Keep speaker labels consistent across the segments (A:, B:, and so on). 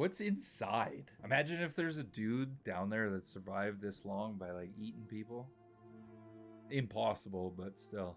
A: What's inside? Imagine if there's a dude down there that survived this long by like eating people. Impossible, but still.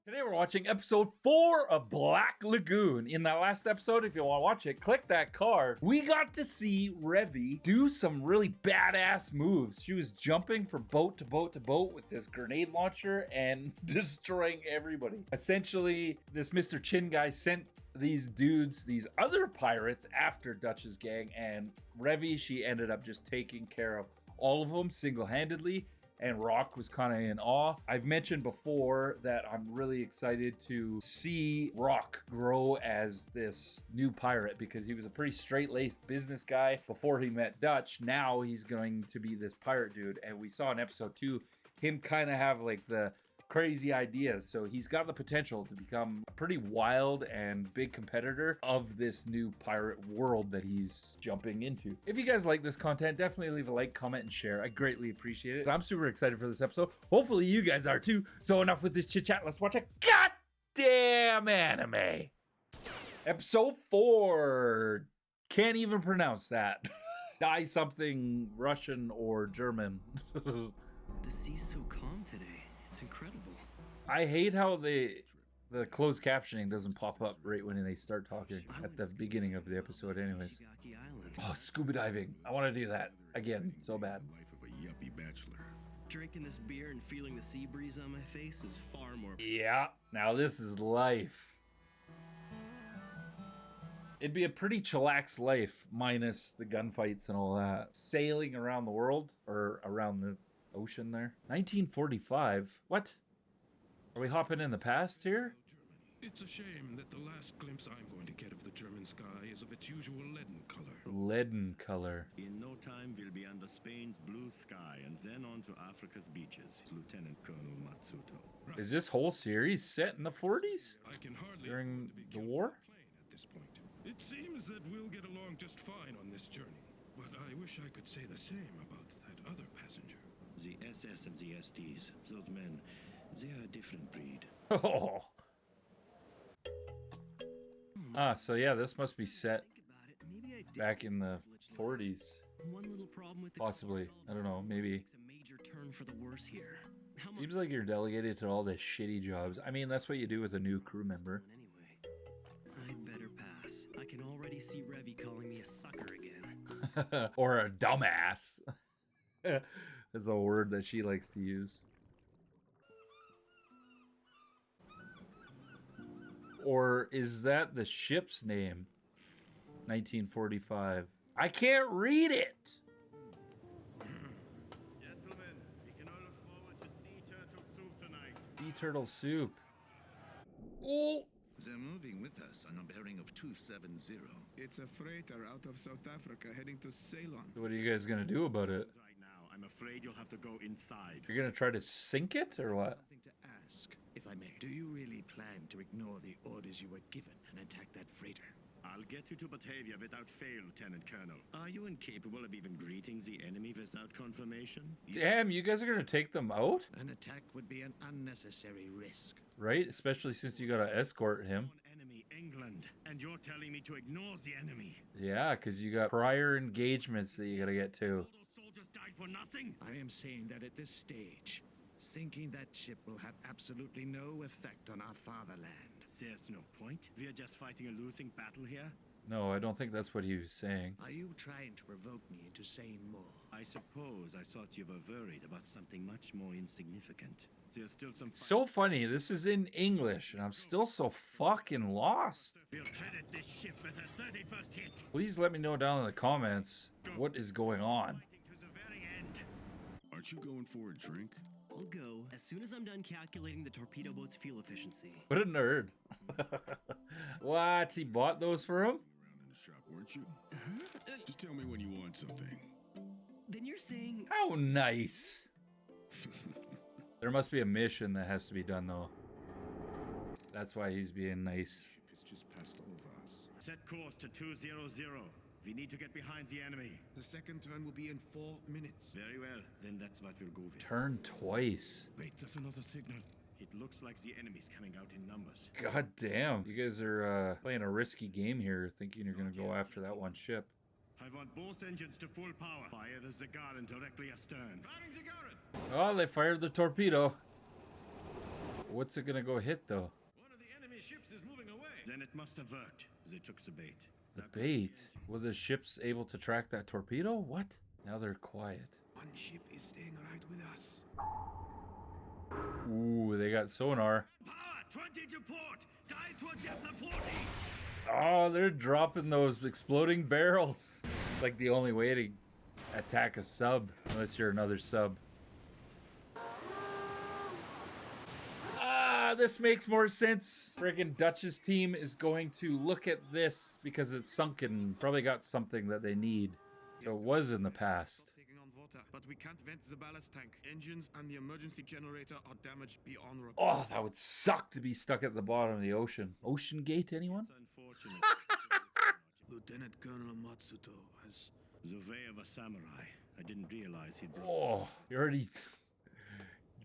A: Today we're watching episode 4 of Black Lagoon. In that last episode, if you want to watch it, click that card. We got to see Revy do some really badass moves. She was jumping from boat to boat to boat with this grenade launcher and destroying everybody. Essentially, this Mr. Chin guy sent these dudes, these other pirates, after Dutch's gang, and Revy, she ended up just taking care of all of them single-handedly. And Rock was kind of in awe. I've mentioned before that I'm really excited to see Rock grow as this new pirate because he was a pretty straight-laced business guy before he met Dutch. Now he's going to be this pirate dude. And we saw in episode 2 him kind of have like the crazy ideas. So he's got the potential to become a pretty wild and big competitor of this new pirate world that he's jumping into. If you guys like this content, definitely leave a like, comment, and share. I greatly appreciate it. I'm super excited for this episode. Hopefully you guys are too. So enough with this chit chat. Let's watch a goddamn anime. Episode 4. Can't even pronounce that. Die something Russian or German.
B: The sea's so calm today. It's incredible.
A: I hate how the closed captioning doesn't pop up right when they start talking at the beginning of the episode anyways. Oh, scuba diving. I want to do that again so bad.
C: Life of a yuppie bachelor.
B: Drinking this beer and feeling the sea breeze on my face is far more...
A: Yeah, now this is life. It'd be a pretty chillax life minus the gunfights and all that. Sailing around the world or around the ocean there. 1945? What? Are we hopping in the past here?
C: It's a shame that the last glimpse I'm going to get of the German sky is of its usual leaden color.
A: Leaden color.
D: In no time, we'll be under Spain's blue sky and then on to Africa's beaches. Lieutenant Colonel Matsuto.
A: Is this whole series set in the 40s?
C: I can hardly
A: During
C: afford to be
A: the
C: killed
A: war?
C: by a plane at this point. It seems that we'll get along just fine on this journey. But I wish I could say the same about that other passenger.
D: The SS and the SDs, those men, they are a different breed.
A: Oh. Ah, so yeah, this must be set back in the 40s.
B: One little problem with the
A: Possibly. I don't know, maybe.
B: It's a major turn for the worse here. How much
A: Seems like you're delegated to all the shitty jobs. I mean, that's what you do with a new crew member.
B: anyway? I'd better pass. I can already see Revy calling me a sucker again.
A: Or a dumbass. That's a word that she likes to use. Or is that the ship's name? 1945. I can't read it!
D: Gentlemen, we can all look forward to sea turtle soup tonight.
A: Sea turtle soup. Oh!
E: They're moving with us on a bearing of 270.
C: It's a freighter out of South Africa heading to Ceylon.
A: What are you guys gonna do about it?
D: Right now, I'm afraid you'll have to go inside.
A: You're gonna try to sink it, or what?
E: Something to ask, if I may. Do you really plan to ignore the orders you were given and attack that freighter?
D: I'll get you to Batavia without fail, Lieutenant Colonel. Are you incapable of even greeting the enemy without confirmation?
A: Damn, you guys are gonna take them out?
E: An attack would be an unnecessary risk.
A: Right? Especially since you gotta escort him.
D: Enemy, England, and you're telling me to ignore the enemy.
A: Yeah, because you got prior engagements that you gotta get to.
D: All those soldiers died for nothing.
E: I am saying that at this stage, sinking that ship will have absolutely no effect on our fatherland.
D: There's no point. We're just fighting a losing battle here.
A: No, I don't think that's what he was saying.
E: Are you trying to provoke me into saying more?
D: I suppose I thought you were worried about something much more insignificant. There's still some...
A: So funny, this is in English, and I'm still so fucking lost.
D: We'll credit this ship with a 31st hit.
A: Please let me know down in the comments what is going on.
D: Fighting to the very end.
C: Aren't you going for a drink?
B: I'll go as soon as I'm done calculating the torpedo boat's fuel efficiency.
A: What a nerd. What? He bought those for him?
C: Around in the shop, weren't you? Just tell me when you want something.
B: Then you're saying...
A: How nice. There must be a mission that has to be done, though. That's why he's being nice.
C: Ship has just passed over us.
D: Set course to 200. We need to get behind the enemy.
C: The second turn will be in 4 minutes.
D: Very well. Then that's what we'll go with.
A: Turn twice.
C: Wait, there's another signal.
D: It looks like the enemy's coming out in numbers.
A: God damn. You guys are playing a risky game here, thinking you're going to go after that one ship.
D: I want both engines to full power. Fire the Zagaran directly astern.
C: Firing Zagaran!
A: Oh, they fired the torpedo. What's it gonna go hit though?
C: One of the enemy ships is moving away.
D: Then it must have worked. They took the bait.
A: The bait. Were the ships able to track that torpedo? What? Now they're quiet.
E: One ship is staying right with us.
A: Ooh, they got sonar.
D: Power! 20 to port! Dive to a depth of 40!
A: Oh, they're dropping those exploding barrels. It's like the only way to attack a sub, unless you're another sub. Ah, this makes more sense. Friggin' Dutch's team is going to look at this because it's sunken. Probably got something that they need. So it was in the past.
E: Taking on water, but we can't vent the ballast tank. Engines and the emergency generator are damaged beyond repair.
A: Oh, that would suck to be stuck at the bottom of the ocean. Ocean Gate, anyone?
D: It's unfortunate.
E: Lieutenant Colonel Matsuto has...
D: The way of a samurai. I didn't realize he'd brought
A: Oh, he already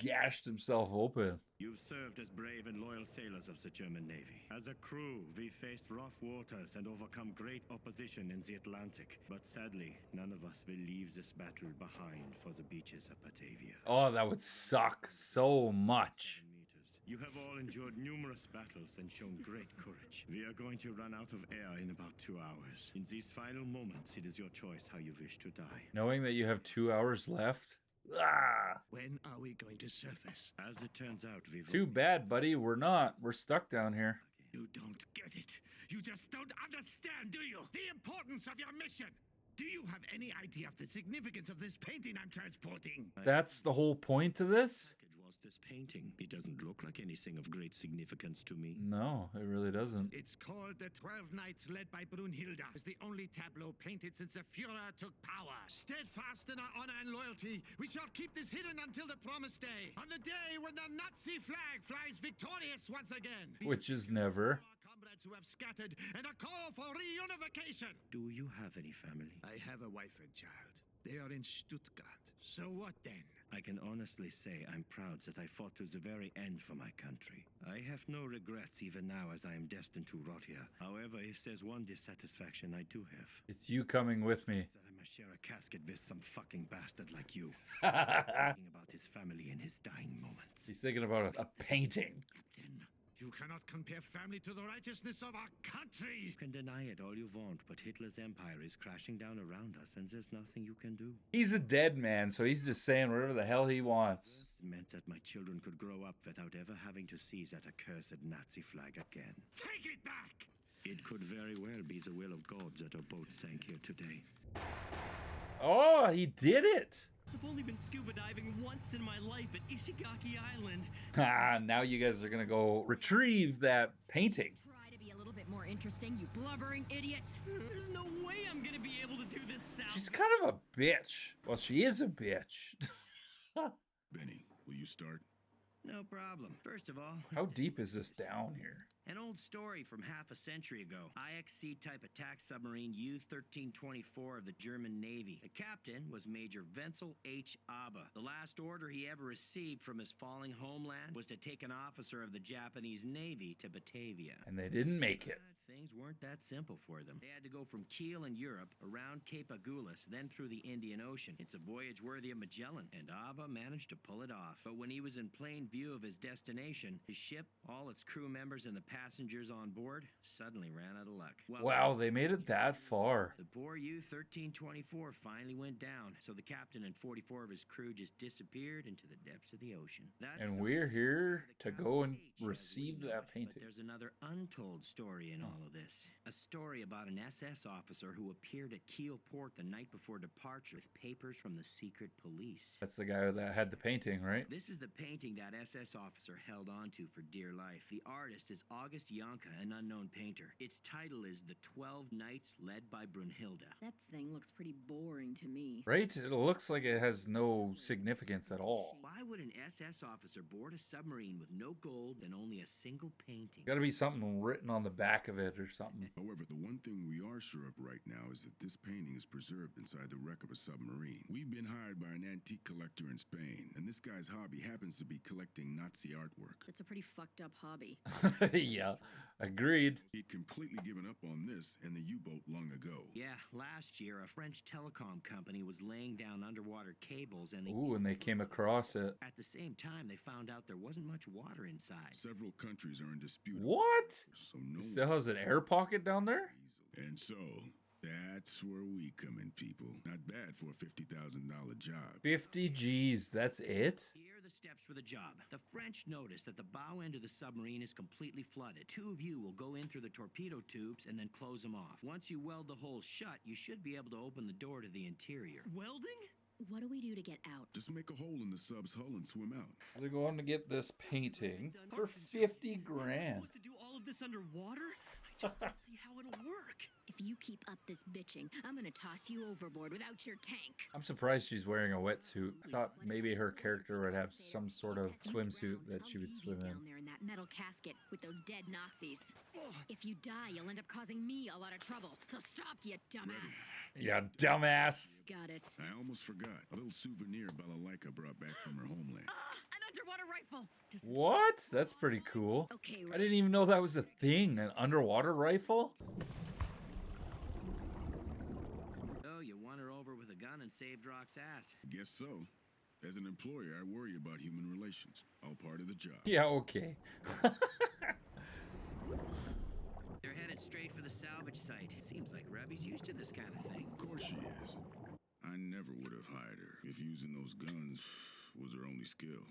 A: gashed himself open.
D: You've served as brave and loyal sailors of the German Navy. As a crew, we faced rough waters and overcome great opposition in the Atlantic. But sadly, none of us will leave this battle behind for the beaches of Batavia.
A: Oh, that would suck so much.
D: 7 meters. You have all endured numerous battles and shown great courage. We are going to run out of air in about 2 hours. In these final moments, it is your choice how you wish to die.
A: Knowing that you have 2 hours left? Ah,
E: When are we going to surface?
D: As it turns out, we've...
A: too bad, buddy. We're not. We're stuck down here.
E: You don't get it. You just don't understand, do you? The importance of your mission. Do you have any idea of the significance of this painting I'm transporting?
A: That's the whole point of this?
D: Package was this painting. It doesn't look like anything of great significance to me.
A: No, it really doesn't.
E: It's called The 12 Knights led by Brunhilde. It's the only tableau painted since the Führer took power. Steadfast in our honor and loyalty, we shall keep this hidden until the promised day. On the day when the Nazi flag flies victorious once again.
A: Which is never.
E: Our comrades who have scattered and a call for reunification.
D: Do you have any family?
E: I have a wife and child. They are in Stuttgart. So what then?
D: I can honestly say I'm proud that I fought to the very end for my country. I have no regrets even now as I am destined to rot here. However, if there's one dissatisfaction I do have,
A: It's you coming with me.
D: that I must share a casket with some fucking bastard like you. Thinking about his family in his dying moments.
A: He's thinking about a painting.
E: Captain, you cannot compare family to the righteousness of our country.
D: You can deny it all you want, but Hitler's empire is crashing down around us and there's nothing you can do.
A: He's a dead man, so he's just saying whatever the hell he wants.
D: It meant that my children could grow up without ever having to see that accursed Nazi flag again.
E: Take it back!
D: It could very well be the will of God that our boat sank here today.
A: Oh, he did it.
B: I've only been scuba diving once in my life at Ishigaki Island.
A: Ah, now you guys are gonna go retrieve that painting.
F: Try to be a little bit more interesting, you blubbering idiot.
B: There's no way I'm gonna be able to do this south.
A: She's kind of a bitch. Well, she is a bitch.
C: Benny, will you start?
D: No problem. First of all,
A: How deep is this down here?
D: an old story from half a century ago. IXC type attack submarine U-1324 of the German Navy. The captain was Major Wenzel H. Abba. The last order he ever received from his falling homeland was to take an officer of the Japanese Navy to Batavia.
A: And they didn't make it.
D: But things weren't that simple for them. They had to go from Kiel in Europe, around Cape Agulhas, then through the Indian Ocean. It's a voyage worthy of Magellan, and Abba managed to pull it off. But when he was in plain view of his destination, his ship, all its crew members, and the passengers on board suddenly ran out of luck.
A: Wow, they made it that far.
D: The poor U-1324 finally went down, so the captain and 44 of his crew just disappeared into the depths of the ocean. That's
A: And
D: the
A: we're
D: story
A: here
D: of the
A: to go and
D: Capital H, as we
A: receive
D: know
A: that
D: it.
A: painting.
D: But there's another untold story in all of this. A story about an SS officer who appeared at Kiel Port the night before departure with papers from the secret police.
A: That's the guy that had the painting, right?
D: This is the painting that SS officer held onto for dear life. The artist is August Janka, an unknown painter. Its title is The 12 Knights Led by Brunhilde.
F: That thing looks pretty boring to me.
A: Right? It looks like it has no significance at all.
D: Why would an SS officer board a submarine with no gold and only a single painting?
A: Gotta be something written on the back of it or something.
C: However, the one thing we are sure of right now is that this painting is preserved inside the wreck of a submarine. We've been hired by an antique collector in Spain, and this guy's hobby happens to be collecting Nazi artwork.
F: That's a pretty fucked up hobby.
A: Yeah, Agreed.
C: He'd completely given up on this and the U-boat long ago.
D: Yeah, last year a French telecom company was laying down underwater cables and
A: Ooh, and they came across it.
D: at the same time they found out there wasn't much water inside.
C: Several countries are in dispute.
A: What?
C: So no
A: It still has an air pocket down there?
C: And so, that's where we come in, people. Not bad for a $50,000 job.
A: 50 G's, that's it?
D: Here are the steps for the job. The French notice that the bow end of the submarine is completely flooded. Two of you will go in through the torpedo tubes and then close them off. Once you weld the hole shut, you should be able to open the door to the interior.
B: Welding?
F: What do we do to get out?
C: Just make a hole in the sub's hull and swim out.
A: So they're going to get this painting for 50 grand.
B: Supposed to do all of this underwater? I just don't see how it'll work.
F: If you keep up this bitching, I'm gonna toss you overboard without your tank.
A: I'm surprised she's wearing a wetsuit. I thought maybe her character would have some sort of swimsuit that she would swim in.
F: Down there in that metal casket with those dead Nazis. If you die, you'll end up causing me a lot of trouble. So stop, you dumbass.
A: Yeah, dumbass.
F: Got it.
C: I almost forgot. A little souvenir Balalaika brought back from her homeland.
F: An underwater rifle. Does this
A: What? That's pretty cool.
F: Okay,
A: I didn't even know that was a thing, an underwater rifle.
D: Oh, you won her over with a gun and saved Rock's ass.
C: Guess so. As an employer, I worry about human relations. All part of the job.
A: Yeah, okay.
D: They're headed straight for the salvage site. It seems like Revy's used to this kind of thing.
C: Of course she is. I never would have hired her if using those guns was her only skill.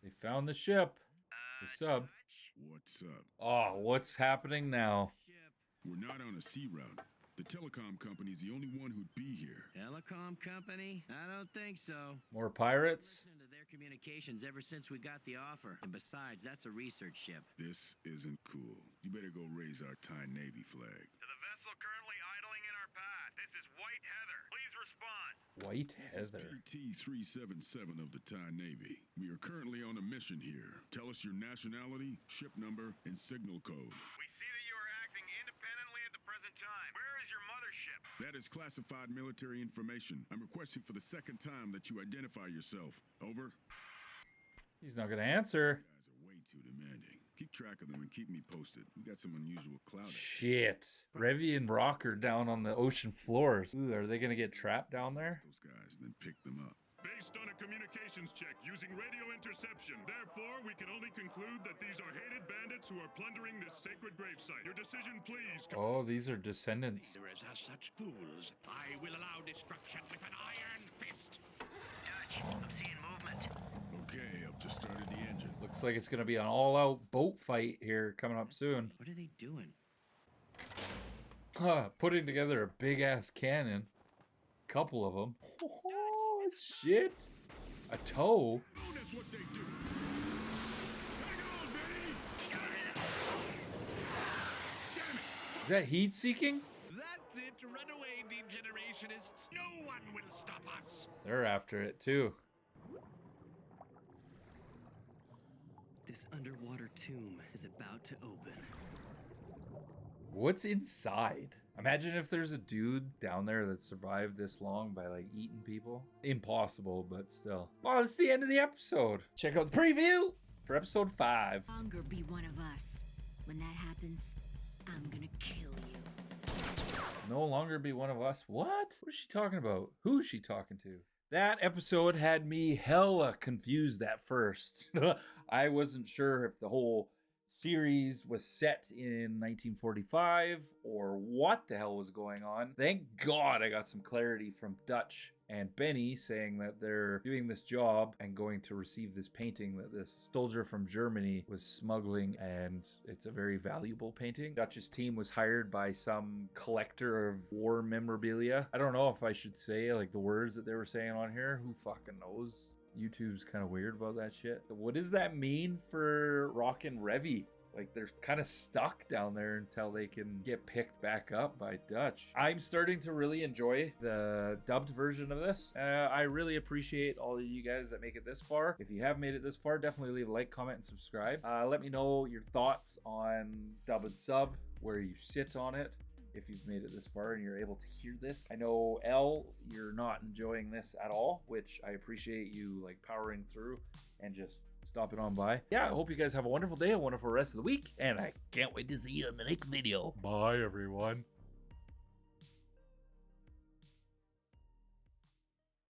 A: They found the ship. The sub.
C: What's up?
A: Oh, what's happening now?
C: We're not on a sea route. The telecom company's the only one who'd be here.
D: Telecom company? I don't think so.
A: More pirates?
D: Listened to their communications ever since we got the offer. And besides, that's a research ship.
C: This isn't cool. You better go raise our Thai Navy flag.
G: To the vessel currently idling in our path, this is White Heather. Please respond.
A: White Heather.
C: PT-377 of the Thai Navy. We are currently on a mission here. Tell us your nationality, ship number, and signal code.
G: We see that you are acting independently at the present time. Where is your mothership?
C: That is classified military information. I'm requesting for the second time that you identify yourself. Over.
A: He's not gonna answer.
C: You guys are way too demanding. Keep track of them and keep me posted. We got some unusual clout.
A: Shit. Revy and Rock are down on the ocean floors. Ooh, are they gonna get trapped down there?
C: Those guys, then pick them up.
H: Based on a communications check using radio interception. Therefore, we can only conclude that these are hated bandits who are plundering this sacred gravesite. Your decision, please.
A: Oh, these are descendants.
E: As are such fools, I will allow destruction with an iron fist.
D: Dutch, I'm seeing movement.
C: Okay, I've just started the engine.
A: Looks like it's gonna be an all-out boat fight here coming up soon.
D: What are they doing?
A: Huh, putting together a big-ass cannon. Couple of them. Oh, shit. A tow?
C: Oh, that's what they do. Hang on, Benny! Damn it!
A: Is that heat-seeking?
E: That's it, runaway degenerationists. No one will stop us.
A: They're after it, too.
B: This underwater tomb is about to open.
A: What's inside? Imagine if there's a dude down there that survived this long by like eating people. Impossible, but still. Well, it's the end of the episode. Check out the preview for episode 5.
F: longer be one of us. When that happens, I'm gonna kill you.
A: No longer be one of us. What? What is she talking about? Who is she talking to? That episode had me hella confused at first. I wasn't sure if the whole series was set in 1945 or what the hell was going on. Thank God I got some clarity from Dutch and Benny saying that they're doing this job and going to receive this painting that this soldier from Germany was smuggling, and it's a very valuable painting. Dutch's team was hired by some collector of war memorabilia. I don't know if I should say like the words that they were saying on here. Who fucking knows? YouTube's kind of weird about that shit. What does that mean for Rock and Revy? Like, they're kind of stuck down there until they can get picked back up by Dutch. I'm starting to really enjoy the dubbed version of this. I really appreciate all of you guys that make it this far. If you have made it this far, definitely leave a like, comment, and subscribe. Let me know your thoughts on dub and sub, where you sit on it. if you've made it this far and you're able to hear this. I know, Elle, you're not enjoying this at all, which I appreciate you like powering through and just stopping on by. Yeah, I hope you guys have a wonderful day, a wonderful rest of the week, and I can't wait to see you in the next video. Bye, everyone.